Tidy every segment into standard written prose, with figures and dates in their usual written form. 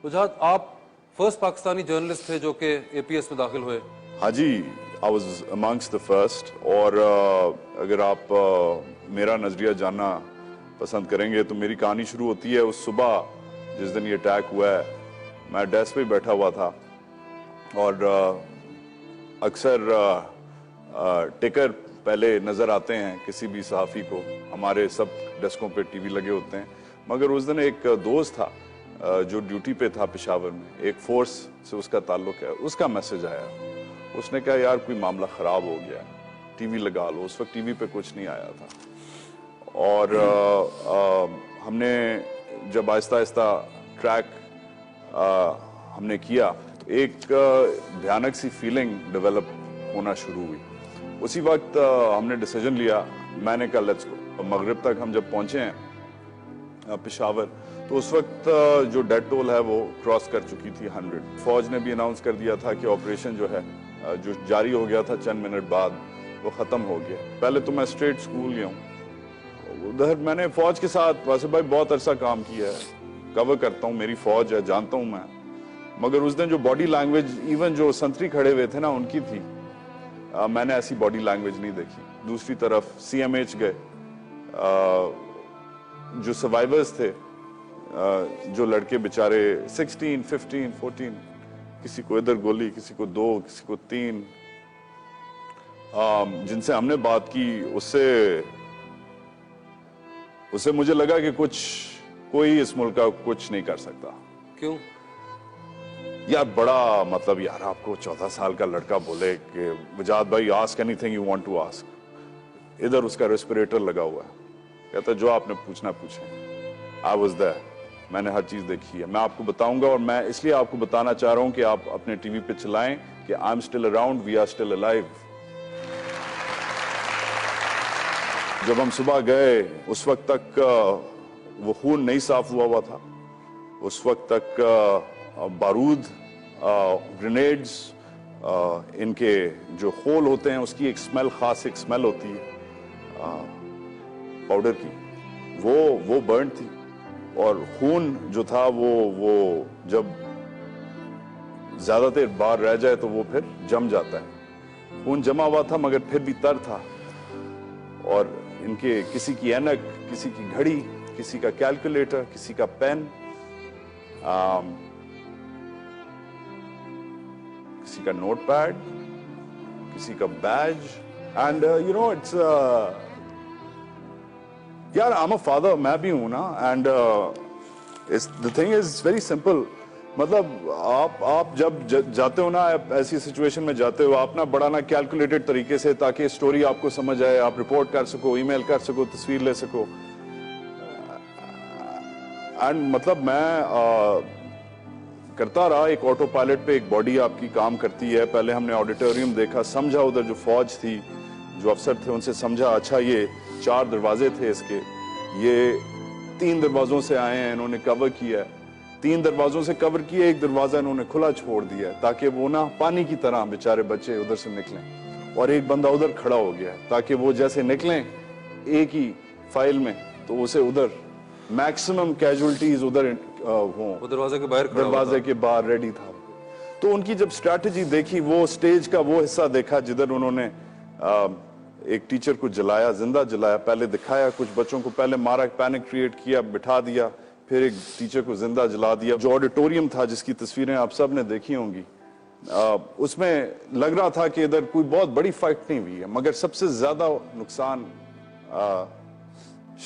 رجحان آپ first Pakistani journalist تھے جو کہ اے پی ایس میں داخل ہوئے. ہاں جی, I was amongst the first. اور اگر آپ میرا نظریہ جاننا پسند کریں گے تو میری کہانی شروع ہوتی ہے اس صبح جس دن یہ اٹیک ہوا ہے. میں ڈیسک پہ بیٹھا ہوا تھا اور اکثر ٹکر پہلے نظر آتے ہیں کسی بھی صحافی کو, ہمارے سب ڈیسکوں پہ ٹی وی لگے ہوتے ہیں. مگر اس دن ایک دوست تھا جو ڈیوٹی پہ تھا پشاور میں, ایک فورس سے اس کا تعلق ہے, اس کا میسج آیا. اس نے کہا یار کوئی معاملہ خراب ہو گیا, ٹی وی لگا لو. اس وقت ٹی وی پہ کچھ نہیں آیا تھا. اور ہم نے جب آہستہ آہستہ ٹریک ہم نے کیا تو ایک بھیانک سی فیلنگ ڈیولپ ہونا شروع ہوئی. اسی وقت ہم نے ڈیسیجن لیا, میں نے کہا لیٹس گو. مغرب تک ہم جب پہنچے ہیں پشاور تو اس وقت جو ڈیڈ ٹول ہے وہ کراس کر چکی تھی 100. فوج نے بھی اناؤنس کر دیا تھا کہ آپریشن جو ہے جو جاری ہو گیا تھا چند منٹ بعد وہ ختم ہو گیا. پہلے تو میں اسٹریٹ سکول گیا ہوں. ادھر میں نے فوج کے ساتھ واسف بھائی بہت عرصہ کام کیا ہے, کور کرتا ہوں, میری فوج ہے, جانتا ہوں میں. مگر اس دن جو باڈی لینگویج ایون جو سنتری کھڑے ہوئے تھے نا ان کی تھی, میں نے ایسی باڈی لینگویج نہیں دیکھی. دوسری طرف سی ایم ایچ گئے, جو سروائیورز تھے, جو لڑکے بچارے 16, 15, 14, کسی کو ادھر گولی, کسی کو 2, کسی کو 3, جن سے ہم نے بات کی اس سے مجھے لگا کہ کوئی اس ملک کا کچھ نہیں کر سکتا. کیوں؟ یار بڑا مطلب یار آپ کو 14 سال کا لڑکا بولے کہ وجاد بھائی ask anything you want to ask. ادھر اس کا ریسپریٹر لگا ہوا ہے, کہتا جو آپ نے پوچھنا پوچھیں. آئی واز دیئر, میں نے ہر چیز دیکھی ہے. میں آپ کو بتاؤں گا, اور میں اس لیے آپ کو بتانا چاہ رہا ہوں کہ آپ اپنے ٹی وی پہ چلائیں کہ I am still around, we are still alive. جب ہم صبح گئے اس وقت تک وہ خون نہیں صاف ہوا تھا. اس وقت تک بارود, گرینیڈز, ان کے جو خول ہوتے ہیں اس کی ایک سمیل, خاص ایک سمیل ہوتی ہے پاؤڈر کی, وہ برن تھی. اور خون جو تھا وہ جب زیادہ دیر باہر رہ جائے تو وہ پھر جم جاتا ہے. خون جمع ہوا تھا مگر پھر بھی تر تھا. اور ان کے کسی کی اینک, کسی کی گھڑی, کسی کا کیلکولیٹر, کسی کا پین, کسی کا نوٹ پیڈ, کسی کا بیج. اینڈ یو نو اٹس یار آئی ایم اے فادر, میں بھی ہوں نا. And the thing is very simple. مطلب آپ جب جاتے ہو نا ایسی سچویشن میں جاتے ہو, آپ نا بڑا نا کیلکولیٹڈ طریقے سے, تاکہ سٹوری آپ کو سمجھ آئے, آپ رپورٹ کر سکو, ای میل کر سکو, تصویر لے سکو. اینڈ مطلب میں کرتا رہا, ایک آٹو پائلٹ پہ ایک باڈی آپ کی کام کرتی ہے. پہلے ہم نے آڈیٹوریم دیکھا, سمجھا, ادھر جو فوج تھی, جو افسر تھے ان سے سمجھا, اچھا یہ 4 دروازے تھے اس کے, یہ 3 دروازوں سے آئے ہیں, انہوں نے کور کیا ہے. 3 دروازوں سے کور کیا, ایک دروازہ انہوں نے کھلا چھوڑ دیا تاکہ وہ نا پانی کی طرح بیچارے بچے ادھر سے نکلیں. اور ایک بندہ ادھر کھڑا ہو گیا تاکہ وہ جیسے نکلیں ایک ہی فائل میں تو اسے ادھر میکسیمم کیجولٹیز ادھر ہوں. دروازے کے باہر ریڈی تھا. تو ان کی جب اسٹریٹجی دیکھی, وہ سٹیج کا وہ حصہ دیکھا جدھر انہوں نے ایک ٹیچر کو جلایا, زندہ جلایا. پہلے دکھایا, کچھ بچوں کو پہلے مارا, پینک کریٹ کیا, بٹھا دیا, پھر ایک ٹیچر کو زندہ جلا دیا. جو آڈیٹوریم تھا جس کی تصویریں آپ سب نے دیکھی ہوں گی, اس میں لگ رہا تھا کہ ادھر کوئی بہت بڑی فائٹ نہیں ہوئی ہے, مگر سب سے زیادہ نقصان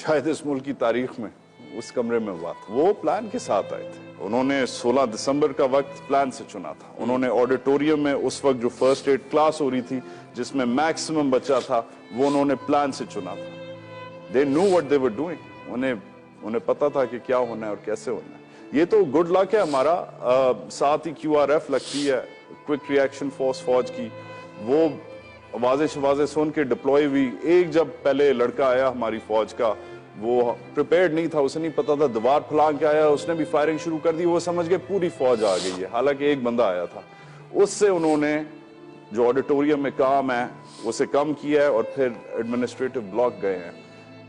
شاید اس ملک کی تاریخ میں اس کمرے میں ہوا تھا. وہ پلان کے ساتھ آئے تھے. انہوں نے 16 دسمبر کا وقت پلان سے چنا تھا. انہوں نے آڈیٹوریم میں اس وقت جو فرسٹ ایڈ کلاس ہو رہی تھی جس میں میکسیمم بچہ تھا, وہ انہوں نے پلان سے چنا تھا. They knew what they were doing. انہیں پتا تھا کہ کیا ہونا ہے اور کیسے ہونا ہے. یہ تو گڈ لک ہے ہمارا. ساتھ ہی QRF لگتی ہے, کوئک ریئیکشن فورس فوج کی, وہ آوازیں سن کے ڈپلوئی ہوئی. ایک جب پہلے لڑکا آیا ہماری فوج کا, وہ پریپیئرڈ نہیں تھا, اسے نہیں پتا تھا, دیوار پھلانگ کے آیا, اس نے بھی فائرنگ شروع کر دی. وہ سمجھ گئے پوری فوج آ گئی ہے, حالانکہ ایک بندہ آیا تھا. اس سے انہوں نے جو آڈیٹوریم میں کام ہے اسے کم کیا ہے, اور پھر ایڈمنسٹریٹو بلاک گئے ہیں.